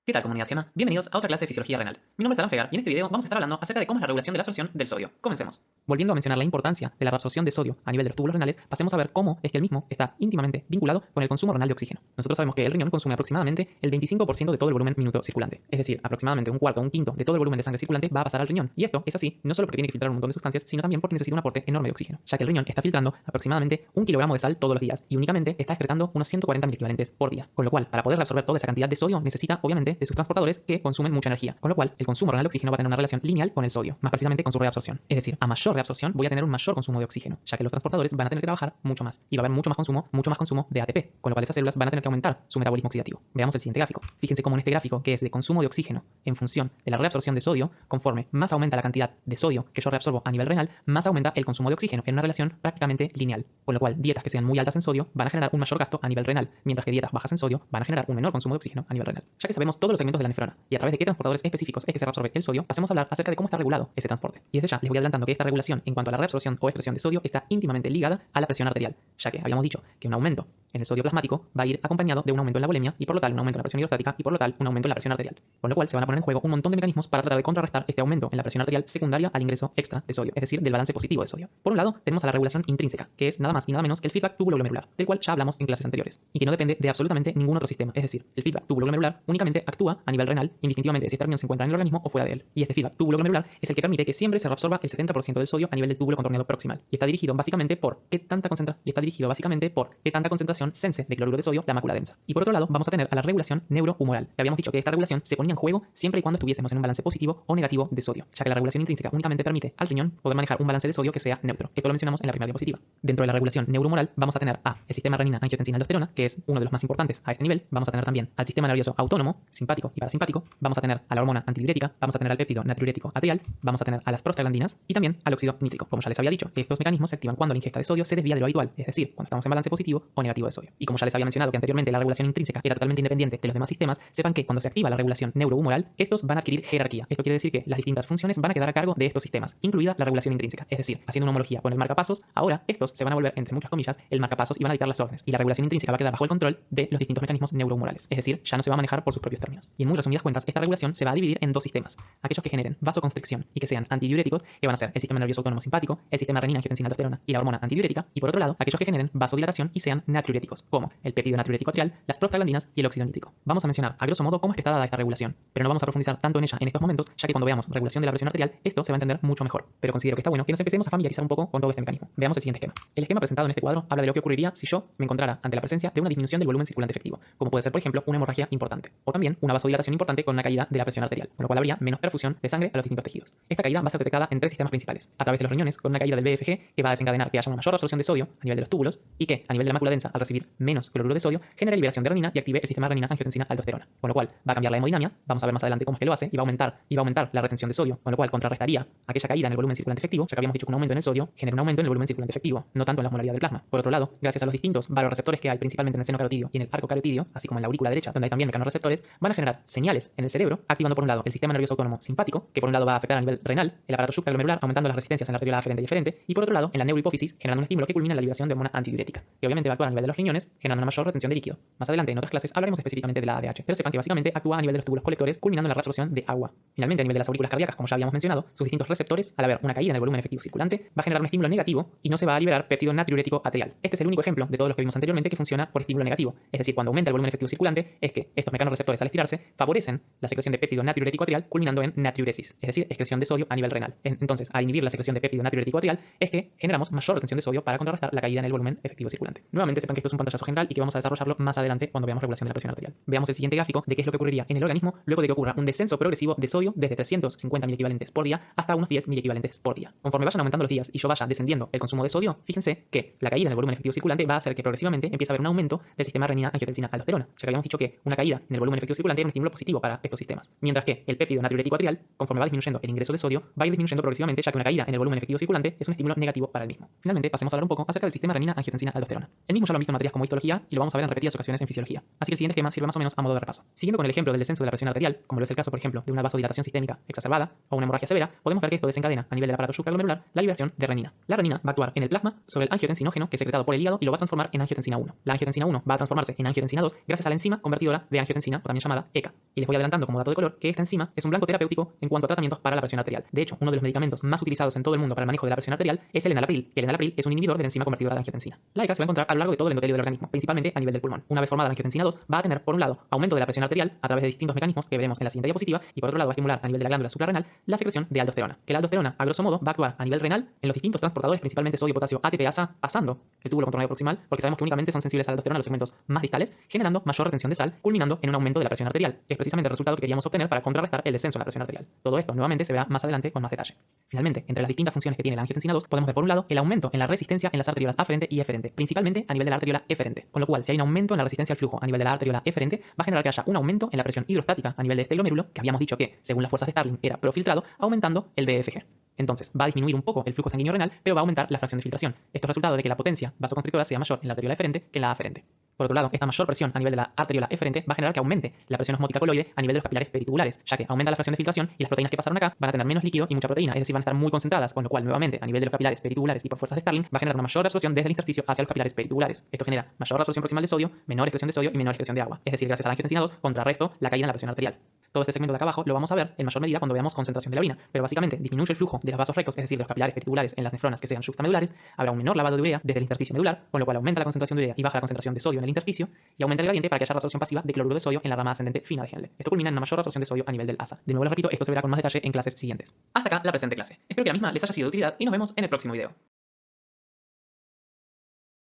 ¿Qué tal, comunidad Gema? Bienvenidos a otra clase de fisiología renal. Mi nombre es Alan Fegar y en este video vamos a estar hablando acerca de cómo es la regulación de la absorción del sodio. Comencemos. Volviendo a mencionar la importancia de la reabsorción de sodio a nivel de los túbulos renales, pasemos a ver cómo es que el mismo está íntimamente vinculado con el consumo renal de oxígeno. Nosotros sabemos que el riñón consume aproximadamente el 25% de todo el volumen minuto circulante. Es decir, aproximadamente un cuarto o un quinto de todo el volumen de sangre circulante va a pasar al riñón. Y esto es así, no solo porque tiene que filtrar un montón de sustancias, sino también porque necesita un aporte enorme de oxígeno, ya que el riñón está filtrando aproximadamente 1 kilogramo de sal todos los días y únicamente está excretando unos 140 miliequivalentes por día. Con lo cual, para poder reabsorber toda esa cantidad de sodio, necesita obviamente de sus transportadores que consumen mucha energía, con lo cual el consumo renal de oxígeno va a tener una relación lineal con el sodio, más precisamente con su reabsorción. Es decir, a mayor reabsorción voy a tener un mayor consumo de oxígeno, ya que los transportadores van a tener que trabajar mucho más y va a haber mucho más consumo de ATP, con lo cual esas células van a tener que aumentar su metabolismo oxidativo. Veamos el siguiente gráfico. Fíjense cómo en este gráfico, que es de consumo de oxígeno en función de la reabsorción de sodio, conforme más aumenta la cantidad de sodio que yo reabsorbo a nivel renal, más aumenta el consumo de oxígeno en una relación prácticamente lineal, con lo cual dietas que sean muy altas en sodio van a generar un mayor gasto a nivel renal, mientras que dietas bajas en sodio van a generar un menor consumo de oxígeno a nivel renal. Ya que sabemos todos los segmentos de la nefrona y a través de qué transportadores específicos es que se reabsorbe el sodio, pasemos a hablar acerca de cómo está regulado ese transporte. Y desde ya les voy adelantando que esta regulación en cuanto a la reabsorción o excreción de sodio está íntimamente ligada a la presión arterial, ya que habíamos dicho que un aumento en el sodio plasmático va a ir acompañado de un aumento en la volemia y por lo tal un aumento en la presión hidrostática y por lo tal un aumento en la presión arterial. Con lo cual se van a poner en juego un montón de mecanismos para tratar de contrarrestar este aumento en la presión arterial secundaria al ingreso extra de sodio, es decir, del balance positivo de sodio. Por un lado, tenemos a la regulación intrínseca, que es nada más y nada menos que el feedback túbulo-glomerular, del cual ya hablamos en clases anteriores, y que no depende de absolutamente ningún otro sistema, es decir, el feedback túbulo-glomerular únicamente actúa a nivel renal, indistintivamente de si este riñón se encuentra en el organismo o fuera de él. Y este feedback túbulo-glomerular es el que permite que siempre se reabsorba el 70% del sodio a nivel del túbulo contorneado proximal, y está dirigido básicamente por qué tanta concentración sense de cloruro de sodio la mácula densa. Y por otro lado, vamos a tener a la regulación neurohumoral, que habíamos dicho que esta regulación se ponía en juego siempre y cuando estuviésemos en un balance positivo o negativo de sodio, ya que la regulación intrínseca únicamente permite al riñón poder manejar un balance de sodio que sea neutro. Esto lo mencionamos en la primera diapositiva. Dentro de la regulación neurohumoral vamos a tener el sistema renina-angiotensina-aldosterona, que es uno de los más importantes a este nivel. Vamos a tener también al sistema nervioso autónomo, simpático y parasimpático. Vamos a tener a la hormona antidiurética, vamos a tener al péptido natriurético atrial, vamos a tener a las prostaglandinas y también al óxido nítrico. Como ya les había dicho, estos mecanismos se activan cuando la ingesta de sodio se desvía de lo habitual, es decir, cuando estamos en balance positivo o negativo de sodio. Y como ya les había mencionado que anteriormente la regulación intrínseca era totalmente independiente de los demás sistemas, sepan que cuando se activa la regulación neurohumoral, estos van a adquirir jerarquía. Esto quiere decir que las distintas funciones van a quedar a cargo de estos sistemas, incluida la regulación intrínseca. Es decir, haciendo una homología con el marcapasos, ahora estos se van a volver, entre muchas comillas, el marcapasos y van a dictar las órdenes. Y la regulación intrínseca va a quedar bajo el control de los distintos mecanismos neurohumorales. Es decir, ya no se va a manejar por sus propios términos. Y en muy resumidas cuentas, esta regulación se va a dividir en dos sistemas. Aquellos que generen vasoconstricción y que sean antidiuréticos, que van a ser el sistema nervioso autónomo simpático, el sistema renina-angiotensina-aldosterona y la hormona antidiurética. Y por otro lado, aquellos que generen vasodilatación y sean natriuréticos, como el péptido natriurético atrial, las prostaglandinas y el óxido nítrico. Vamos a mencionar a grosso modo cómo es que está dada esta regulación, pero no vamos a profundizar tanto en ella en estos momentos, ya que cuando veamos regulación de la presión arterial, esto se va a entender mucho mejor. Pero considero que está bueno que nos empecemos a familiarizar un poco con todo este mecanismo. Veamos el siguiente esquema. El esquema presentado en este cuadro habla de lo que ocurriría si yo me encontrara ante la presencia de una disminución del volumen circulante efectivo, como puede ser, por ejemplo, una hemorragia importante, o también una vasodilatación importante con una caída de la presión arterial, con lo cual habría menos perfusión de sangre a los distintos tejidos. Esta caída va a ser detectada en tres sistemas principales: a través de los riñones, con una caída del BFG que va a desencadenar que haya una mayor absorción de sodio a nivel de los túbulos y que, a nivel de la mácula densa, al recibir menos cloruro de sodio, genere liberación de renina y active el sistema renina-angiotensina-aldosterona, con lo cual va a cambiar la hemodinamia. Vamos a ver más adelante cómo es que lo hace y va a aumentar la retención de sodio, con lo cual contrarrestaría aquella caída en el volumen circulante efectivo, ya que habíamos dicho que un aumento en el sodio genera un aumento en el volumen circulante efectivo, no tanto en la osmolaridad del plasma. Por otro lado, gracias a los distintos vasoreceptores que hay principalmente en el seno carotidio y en el arco carotidio, así como en la aurícula derecha, donde hay también mecanorreceptores, van a generar señales en el cerebro, activando por un lado el sistema nervioso autónomo simpático, que por un lado va a afectar a nivel renal, el aparato subclavicular, aumentando las resistencias en la arteriola aferente y eferente, y por otro lado, en la neurohipófisis, generando un estímulo que culmina en la liberación de hormona antidiurética, que obviamente va a actuar a nivel de los riñones, generando una mayor retención de líquido. Más adelante, en otras clases, hablaremos específicamente de la ADH, pero sepan que básicamente actúa a nivel de los túbulos colectores, culminando en la reabsorción de agua. Finalmente, a nivel de las aurículas cardíacas, como ya habíamos mencionado, sus distintos receptores, al haber una caída en el volumen efectivo circulante, va a generar un estímulo negativo y no se va a liberar péptido natriurético atrial. Este es el único ejemplo de todos los que vimos anteriormente que funciona por estímulo negativo. Es decir, cuando aumenta el volumen efectivo circulante, es que estos mecanorreceptores al estirarse favorecen la secreción de péptido natriurético atrial, culminando en natriuresis, es decir, excreción de sodio a nivel renal. Entonces, al inhibir la secreción de péptido natriurético atrial, es que generamos mayor retención de sodio para contrarrestar la caída en el volumen efectivo circulante. Nuevamente, sepan que esto es un pantallazo general y que vamos a desarrollarlo más adelante cuando veamos regulación de la presión arterial. Veamos el siguiente gráfico de qué es lo que ocurriría en el organismo luego de que ocurra un descenso progresivo de sodio desde 350 miliequivalentes por día hasta unos 10 miliequivalentes por día. Conforme vayan aumentando los días y yo vaya descendiendo el consumo de sodio, fíjense que la caída en el volumen efectivo circulante va a hacer que progresivamente empiece a haber un aumento del sistema renina-angiotensina-aldosterona, ya que habíamos dicho que una caída en el volumen efectivo circulante era un estímulo positivo para estos sistemas, mientras que el péptido natriurético atrial, conforme va disminuyendo el ingreso de sodio, va a ir disminuyendo progresivamente, ya que una caída en el volumen efectivo circulante es un estímulo negativo para el mismo. Finalmente, pasemos a hablar un poco acerca del sistema renina-angiotensina-aldosterona. El mismo ya lo han visto materias como histología y lo vamos a ver en repetidas ocasiones en fisiología. Así que el siguiente esquema sirve más o menos a modo de repaso. Siguiendo con el ejemplo del descenso de la presión arterial, como lo es el caso, por ejemplo, de una vasodilatación sistémica exacerbada o una hemorragia severa, podemos ver que esto desencadena a nivel del aparato supraglomerular la liberación de renina. La renina va a actuar en el plasma sobre el angiotensinógeno que es secretado por el hígado y lo va a transformar en angiotensina 1. La angiotensina 1 va a transformarse en angiotensina 2 gracias a la enzima convertidora de angiotensina, o también llamada ECA. Y les voy adelantando como dato de color que esta enzima es un blanco terapéutico en cuanto a tratamientos para la presión arterial. De hecho, uno de los medicamentos más utilizados en todo el mundo para el manejo de la presión arterial es el enalapril, que el enalapril es un inhibidor de la enzima convertidora de angiotensina. La ECA se va a encontrar a lo largo de todo el endotelio del organismo, principalmente a nivel del pulmón. Una vez formada la angiotensina 2, va a tener, por un lado, aumento de la presión arterial a través de distintos mecanismos que veremos en la siguiente diapositiva, y por otro lado va a estimular a nivel de la glándula suprarrenal la secreción de aldosterona. Que la aldosterona, a grosso modo, va a actuar a nivel renal en los distintos transportadores, principalmente sodio, potasio, ATPasa, pasando el túbulo contorneo proximal, porque sabemos que únicamente son sensibles a la aldosterona los segmentos más distales, generando mayor retención de sal, culminando en un aumento de la presión arterial, que es precisamente el resultado que queríamos obtener para contrarrestar el descenso de la presión arterial. Todo esto nuevamente se verá más adelante con más detalle. Finalmente, entre las distintas funciones que tiene la angiotensina 2, podemos ver por un lado el aumento en la resistencia en las arteriolas aferente y eferente, principalmente a nivel de la arteriola eferente, con lo cual si hay un aumento en la resistencia al flujo a nivel de la arteriola eferente, va a generar que haya un aumento en la presión hidrostática a nivel de este glomérulo, que habíamos dicho que, según las fuerzas de Starling, era profiltrado, aumentando el BFG. Entonces, va a disminuir un poco el flujo sanguíneo renal, pero va a aumentar la fracción de filtración. Esto es resultado de que la potencia vasoconstrictora sea mayor en la arteriola eferente que en la aferente. Por otro lado, esta mayor presión a nivel de la arteriola eferente va a generar que aumente la presión osmótica coloide a nivel de los capilares peritubulares, ya que aumenta la fracción de filtración y las proteínas que pasaron acá van a tener menos líquido y mucha proteína, es decir, van a estar muy concentradas, con lo cual nuevamente a nivel de los capilares peritubulares y por fuerzas de Starling va a generar una mayor absorción desde el intersticio hacia los capilares peritubulares. Esto genera mayor absorción proximal de sodio, menor excreción de sodio y menor excreción de agua. Es decir, gracias a la angiotensina 2 contrarresto la caída en la presión arterial. Todo este segmento de acá abajo lo vamos a ver en mayor medida cuando veamos concentración de la orina, pero básicamente disminuye el flujo de los vasos rectos, es decir, de los capilares peritubulares en las nefronas que sean juxtamedulares, habrá un menor lavado de urea desde el intersticio medular, con lo cual aumenta la concentración de urea y baja la concentración de sodio en el intersticio, y aumenta el gradiente para que haya reabsorción pasiva de cloruro de sodio en la rama ascendente fina de Henle. Esto culmina en una mayor reabsorción de sodio a nivel del ASA. De nuevo les repito, esto se verá con más detalle en clases siguientes. Hasta acá la presente clase. Espero que la misma les haya sido de utilidad y nos vemos en el próximo video.